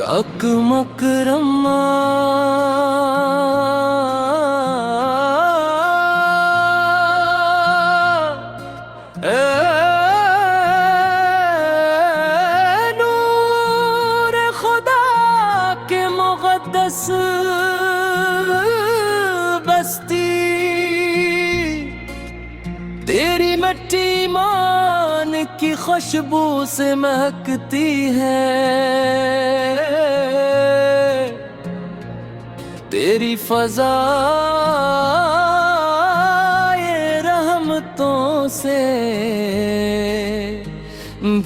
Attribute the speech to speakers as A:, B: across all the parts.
A: अकमकरमा नूर खुदा के मुक़द्दस बस्ती तेरी मिट्टी मान की खुशबू से महकती है। तेरी फज़ा ये रहमतों से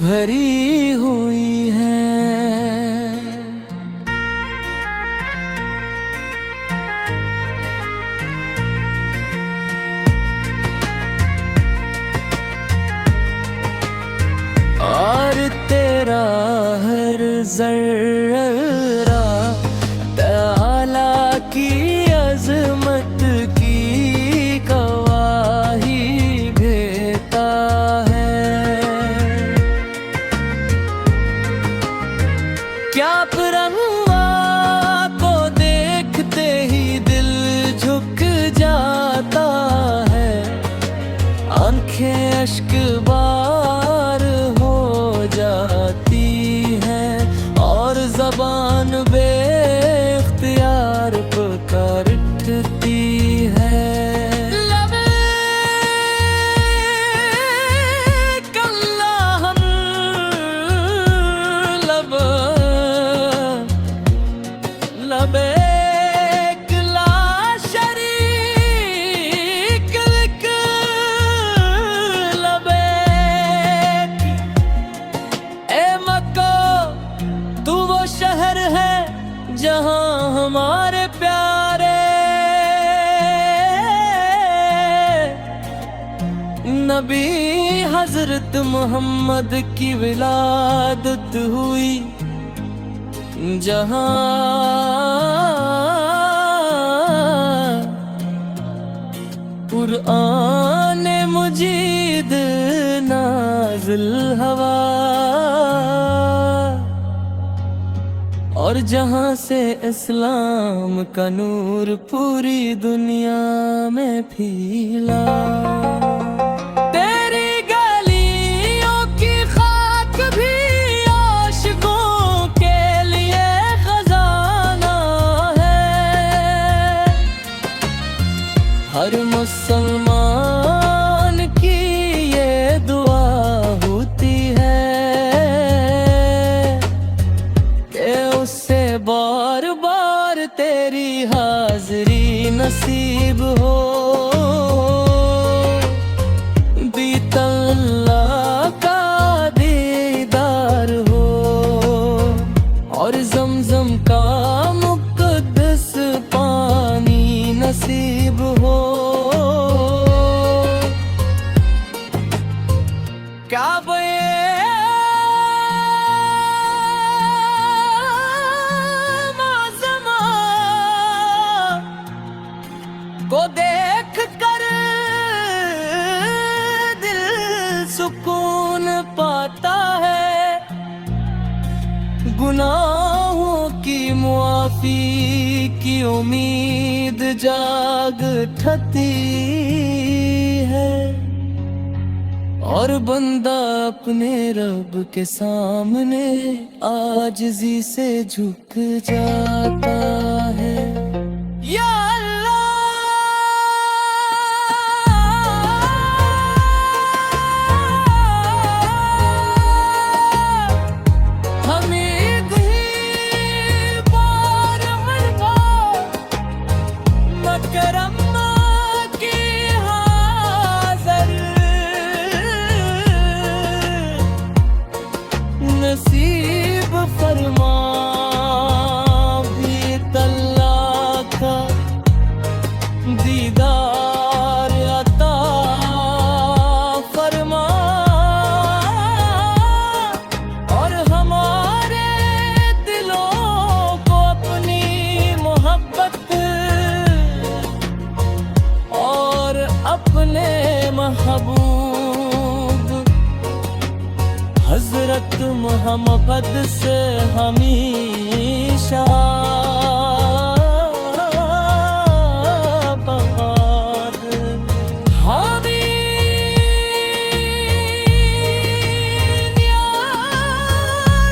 A: भरी हुई है। और तेरा हर ज़र्रा तआला की अज़मत की गवाही देता है। क्या परवाह को देखते ही दिल झुक जाता है। आंखें अश्क बार हो जाती हैं और ज़बान बेख्तियार पुकारती है। लबैक अल्लाहुम लबैक ला शरीक लक लबैक। ए मक्का तू वो शहर है जहां हमारे प्यारे नबी हजरत मोहम्मद की विलादत हुई। जहां कुरान मुजीद नाज़िल हवा और जहां से इस्लाम का नूर पूरी दुनिया में फैला। तेरी गलियों की खाक भी आशिकों के लिए खजाना है। हर मुसलमान की ये दुआ होती है कि उससे बार बार तेरी हाज़री नसीब हो। बीतल्लाह का दीदार हो और ज़मज़म का मुक़द्दस पानी नसीब हो। काबे माज़मा को देख कर दिल सुकून पाता है। गुनाहों की मुआफ़ी की उम्मीद जाग उठती है और बंदा अपने रब के सामने आजिज़ी से झुक जाता है। या नसीब फरमा भी तल्ला का दीदार अता फरमा और हमारे दिलों को अपनी मोहब्बत और अपने महबूब हजरत मोहम्मद से हमी शाबाद हामीन या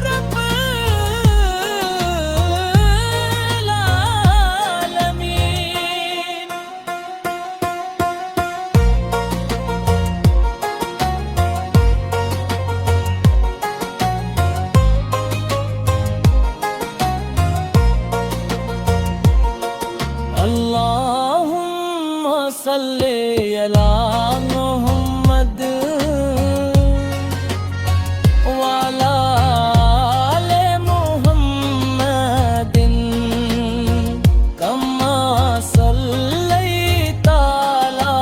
A: रब आलमीन। अल्लाहुम्मा सल्ली अला मुहम्मद वाला आले मुहम्मदिन कम्मा सल्लैता अला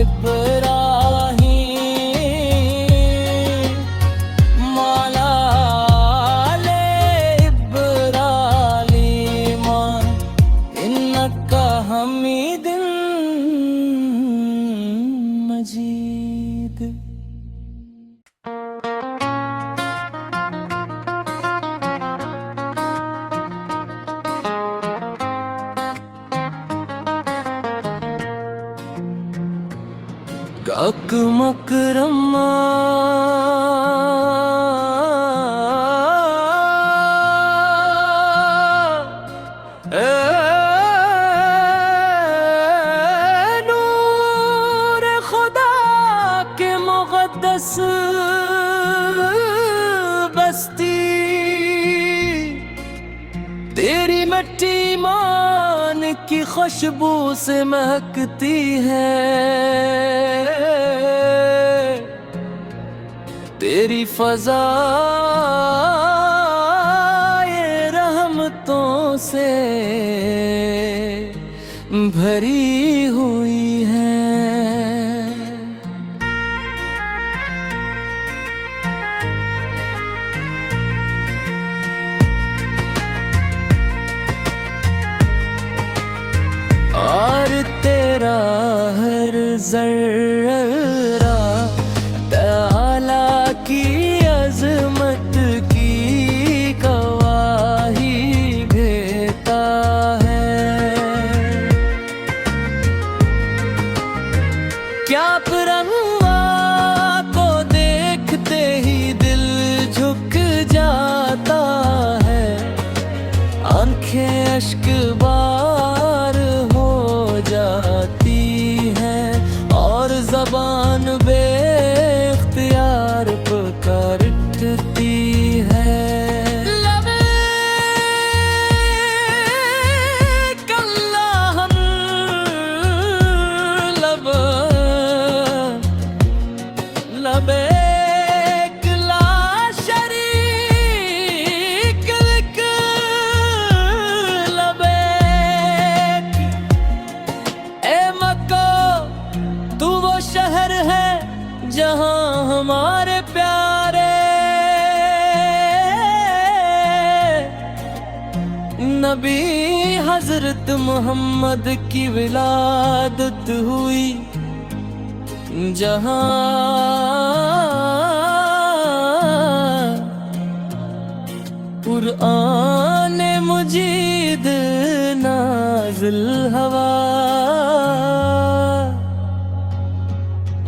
A: इब्राहीम वाला आले इब्राहीम इन्नका हमीदुन मजीद। काक मकरमा नूर खुदा के मुक़द्दस बस्ती तेरी मिट्टी मान की खुशबू से महकती है। तेरी फज़ा ये रहमतों से भरी हुई है। और तेरा हर ज़र्रा तआला की अज़मत की गवाही देता है। क्या परवाह को देखते ही दिल झुक जाता है। आंखें अश्क बार हो जाती है और ज़बान बेख्तियार पुकारती है। लबैक अल्लाहुम लबैक ला शरीक लक लबैक। ए मक्का तू वो शहर है जहां हमारे प्यारे नबी हजरत मोहम्मद की विलादत हुई। जहां कुरान मुजीद नाज़िल हवा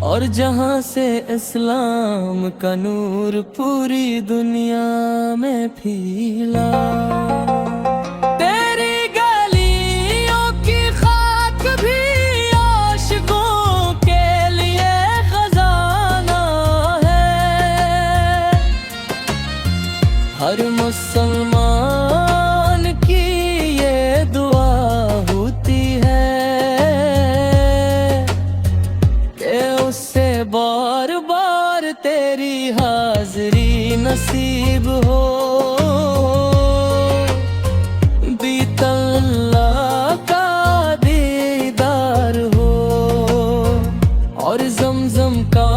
A: और जहां से इस्लाम का नूर पूरी दुनिया में फैला। तेरी गलियों की खाक भी आशिकों के लिए खजाना है। हर मुसलमान की ये दुआ होती है कि उससे बार बार तेरी हाज़री नसीब हो। बीतल्लाह का दीदार हो और ज़मज़म का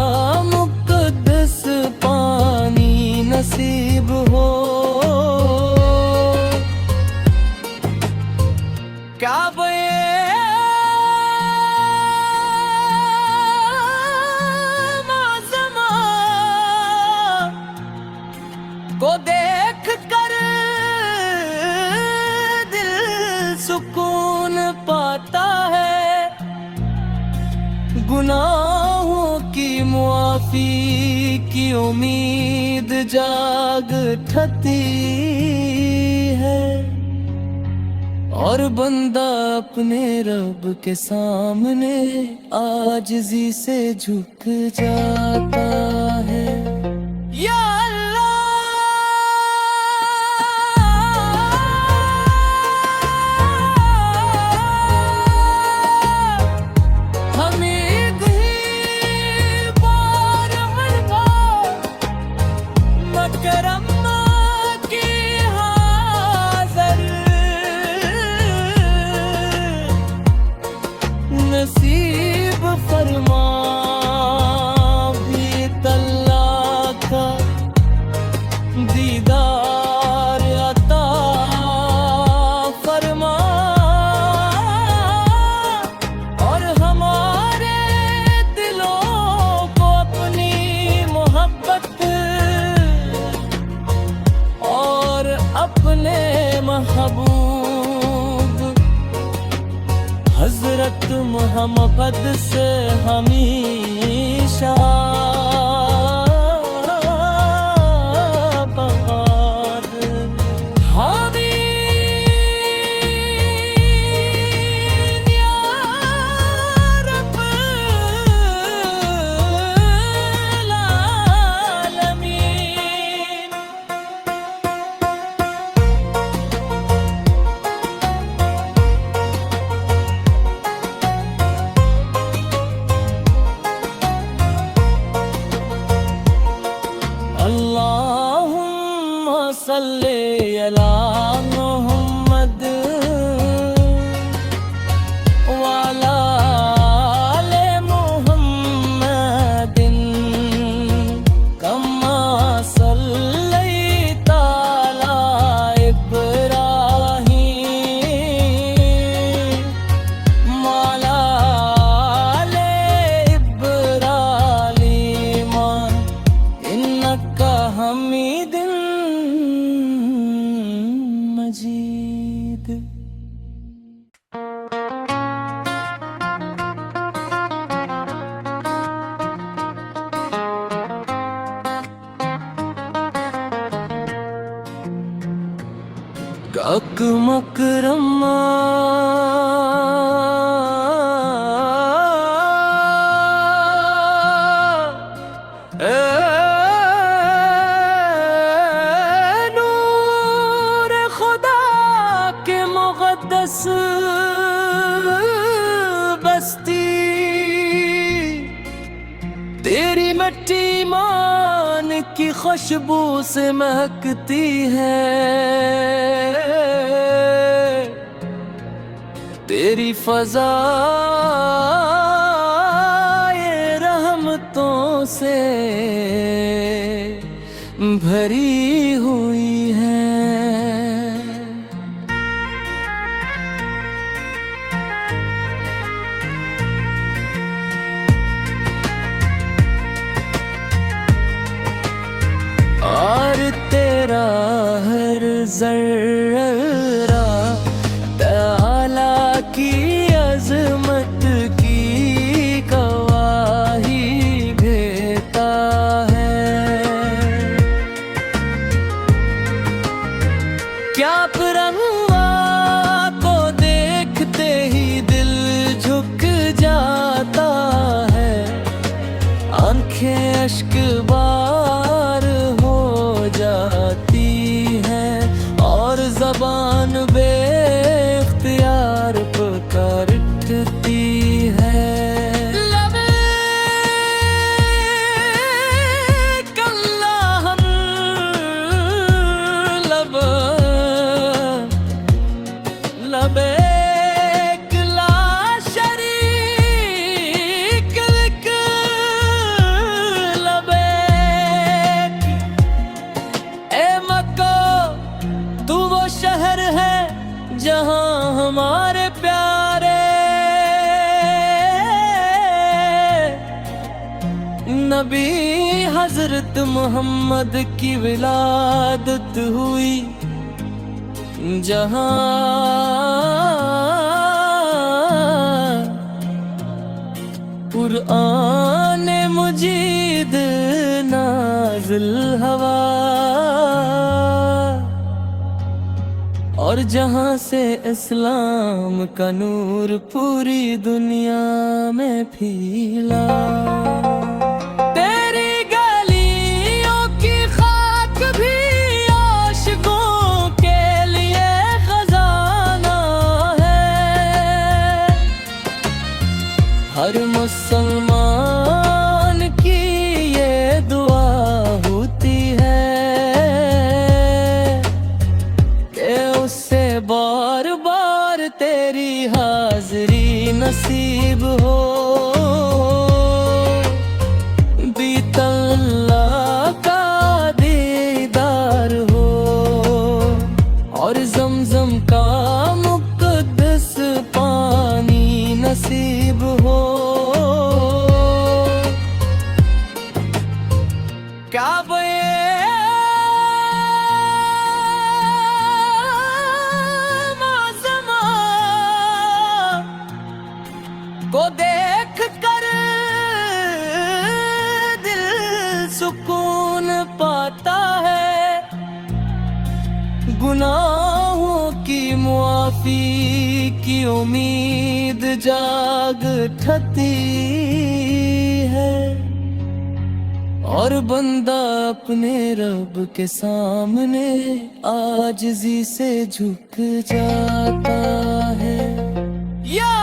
A: मुक़द्दस पानी नसीब हो। काबे माज़मा को देख कर सुकून पाता है, गुनाहों की मुआफी की उम्मीद जाग उठती है, और बंदा अपने रब के सामने आजिज़ी से झुक जाता है। या नसीब फरमा भी तल्ला का दीदार अता फरमा, और हमारे दिलों को अपनी मोहब्बत और अपने महबूब हजरत मोहम्मद से हमेशा बहार। आमीन या रब्बल आलमीन। अल्लाहुम्मा सल्ली अला मुहम्मद वाला आले मुहम्मदिन, कम्मा सल्लैता अला इब्राहीम वाला आले इब्राहीम, इन्नका हमीदुन मजीद। काक मकरमा नूर खुदा के मुक़द्दस बस्ती, तेरी मिट्टी ईमान की खुशबू से महकती है, तेरी फज़ा ये रहमतों से भरी हुई है। और तेरा हर ज़र्रा ताला की अज़मत की गवाही देता है। क्या परवाह को देखते ही दिल झुक जाता है, आंखें अश्क बार हो जाती हैं, और ज़बान बेख्तियार पुकारती है। लबैक अल्लाहुम लबैक ला शरीक लक लबैक। ए मक्का तू वो शहर है जहां हमारे प्यारे नबी हजरत मोहम्मद की विलादत हुई, जहां आने मुजीद नाज़िल हवा, और जहां से इस्लाम का नूर पूरी दुनिया में फैला। तेरी गलियों की खाक भी आशिकों के लिए खजाना है। हर मुसलमान की ये दुआ होती है कि उससे बार बार तेरी हाज़री नसीब हो। बीतल्लाह का दीदार हो और ज़मज़म का मुक़द्दस पानी नसीब हो। काबे माज़मा को देख कर दिल सुकून पाता है। गुनाहों की मुआफ़ी की उम्मीद जाग उठती है और बंदा अपने रब के सामने आजिज़ी से झुक जाता है। या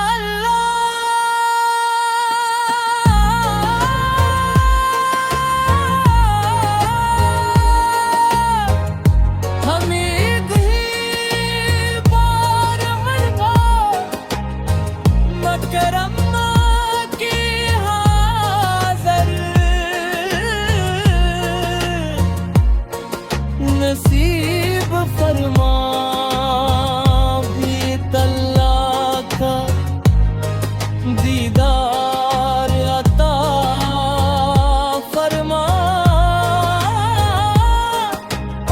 A: नसीब फरमा बीतल्लाह का दीदार अता फरमा,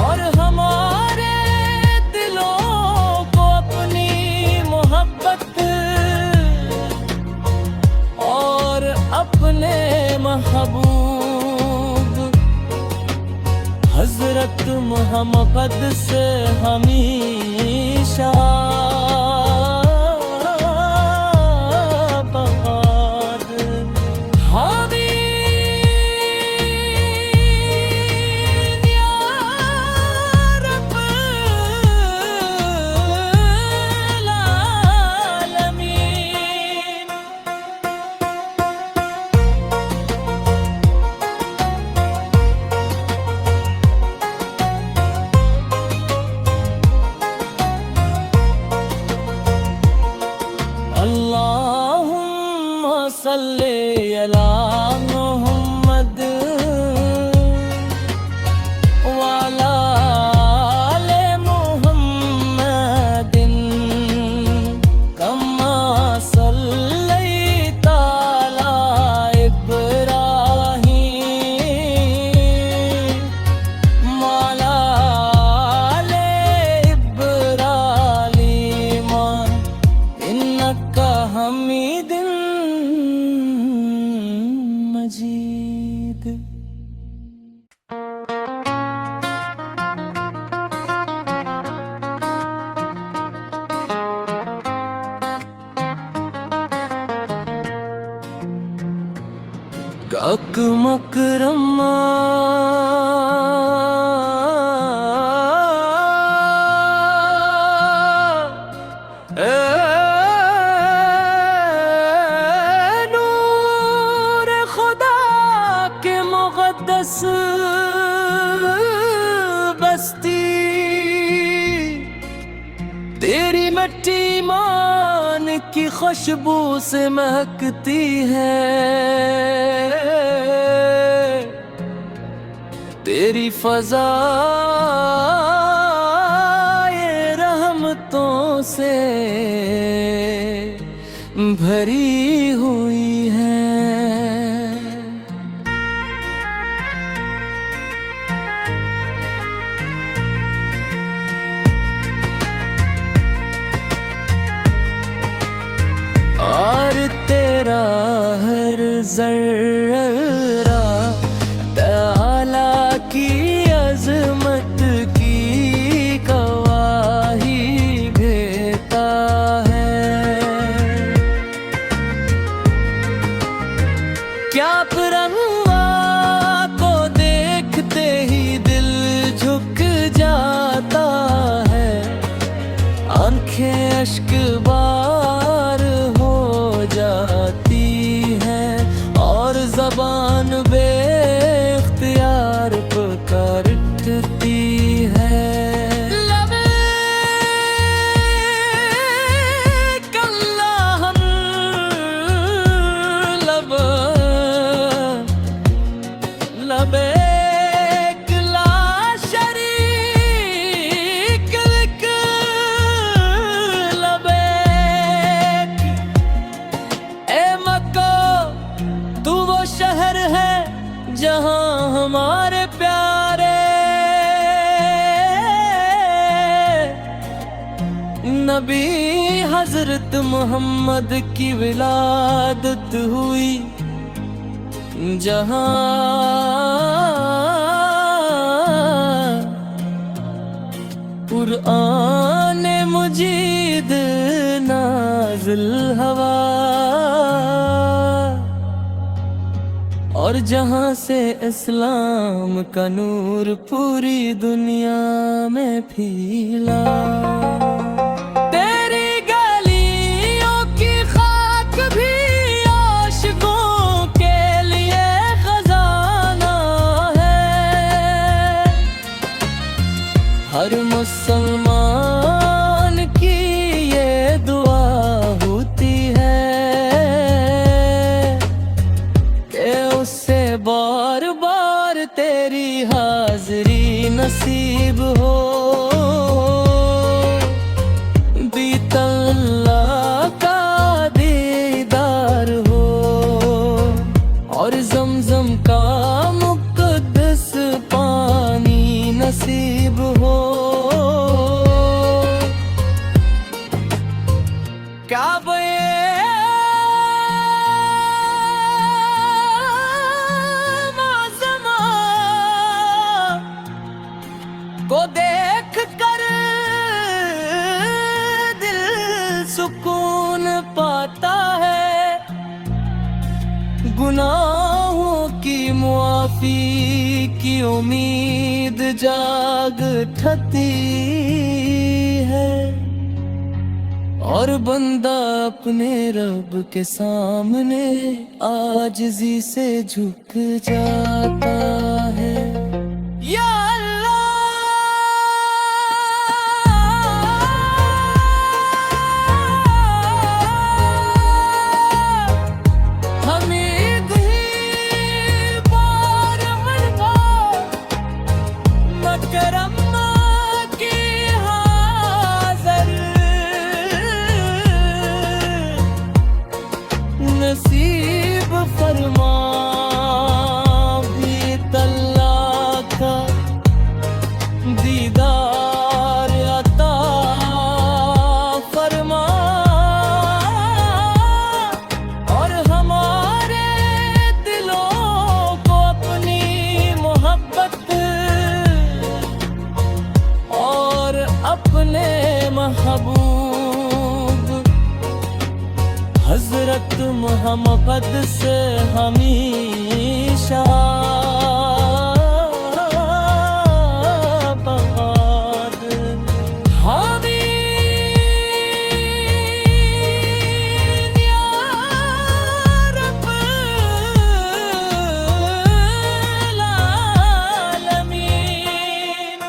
A: और हमारे दिलों को अपनी मोहब्बत और अपने महबूब हज़रत मोहम्मद से हमेशा बहाद। आमीन या रब्बल आलमीन। अल्लाहुम्मा सल्ली अला मुहम्मद व अला आले मुहम्मदिन कम्मा सल्लैता अला इब्राहीम व अला आले इब्राहीम इन्नका हमीदुम मजीद। काक मकरमा नूर खुदा के मुक़द्दस बस्ती, तेरी मिट्टी ईमान की खुशबू से महकती है। तेरी फ़ज़ा ये रहमतों से भरी हुई है। और तेरा है हर जर्रा ताला की अजमत की गवाही देता है। क्या परवाह को देखते ही दिल झुक जाता है, आंखें अश्क बार हो जाती है और ज़बान बेख्तियार पुकारती है। लबैक अल्लाहुम लबैक ला शरीक लक लबैक। ए मक्का तू वो शहर है जहां हमारे प्यारे नबी हजरत मोहम्मद की विलादत हुई, जहां कुरान मुजीद नाज़िल हवा, और जहां से इस्लाम का नूर पूरी दुनिया में फैला। तेरी गलियों की खाक भी आशिकों के लिए खजाना है। हर मुसलमान की ये दुआ होती है कि उससे बार बार तेरी हाज़री नसीब हो। बीतल्लाह का दीदार हो और ज़मज़म का मुक़द्दस पानी नसीब हो। काबे माज़मा को देख कर दिल सुकून पाता है, गुनाहों की मुआफ़ी की उम्मीद जाग उठती है और बंदा अपने रब के सामने आजिज़ी से झुक जाता है। या नसीब फरमा बीतल्लाह का दीदार अता फरमा, और हमारे दिलों को अपनी मोहब्बत और अपने महबूब हजरत मोहम्मद से हमेशा बात। आमीन या रब्बल आलमीन।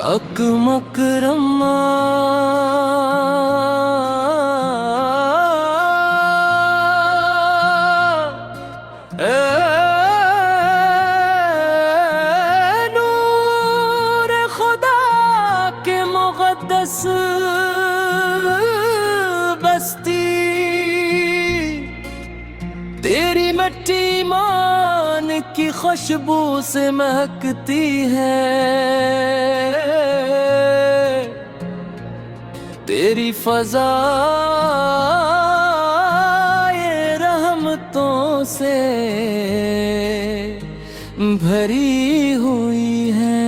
A: अकमक रम्मा नूर खुदा के मुक़द्दस बस्ती, तेरी मिट्टी मान की खुशबू से महकती है, तेरी फज़ा ये रहमतों से भरी हुई है।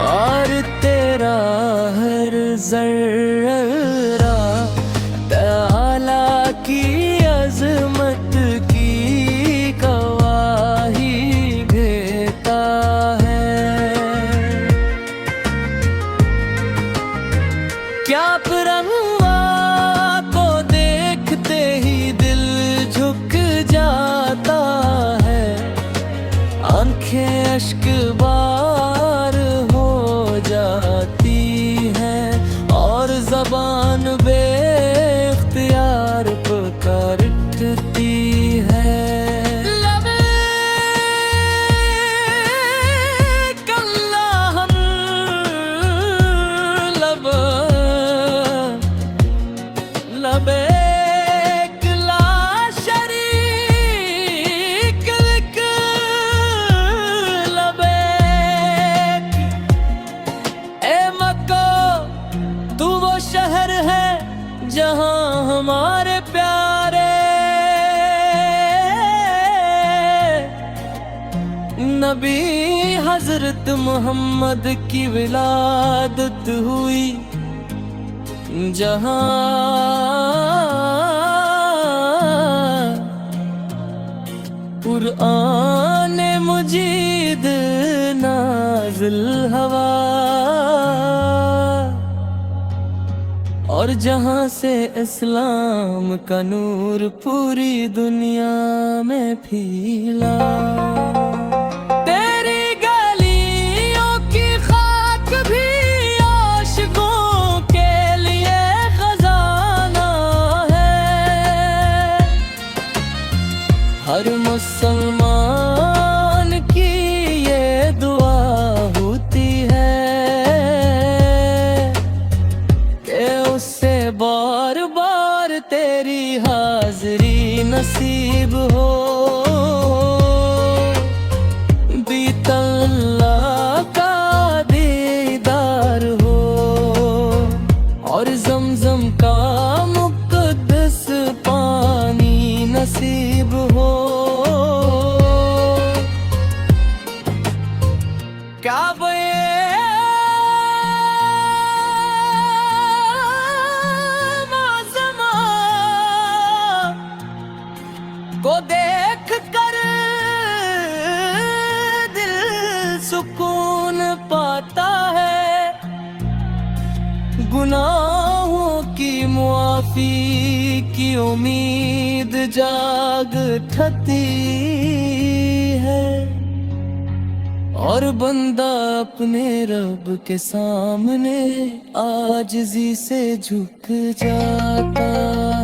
A: और तेरा हर ज़र्रा तआला की अज़मत की गवाही देता है। क्या परवाह को देखते ही दिल झुक जाता है, आंखें अश्क जाती है और ज़बान बेख्तियार पुकारती है। लबैक अल्लाहुम्मा लबैक ला शरीक लक लबैक। तू वो शहर है जहां हमारे प्यारे नबी हजरत मोहम्मद की विलादत हुई, जहां कुरान मुजीद नाज़िल हवा, और जहां से इस्लाम का नूर पूरी दुनिया में फैला। तेरी गलियों की खाक भी आशिकों के लिए खजाना है। हर मुसलमान की ये दुआ होती है, बार बार तेरी हाज़री नसीब हो। बीतल्लाह का दीदार हो और ज़मज़म का मुक़द्दस पानी नसीब हो। काबे को देख कर दिल सुकून पाता है, गुनाहों की मुआफ़ी की उम्मीद जाग उठती है, और बंदा अपने रब के सामने आजिज़ी से झुक जाता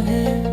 A: है।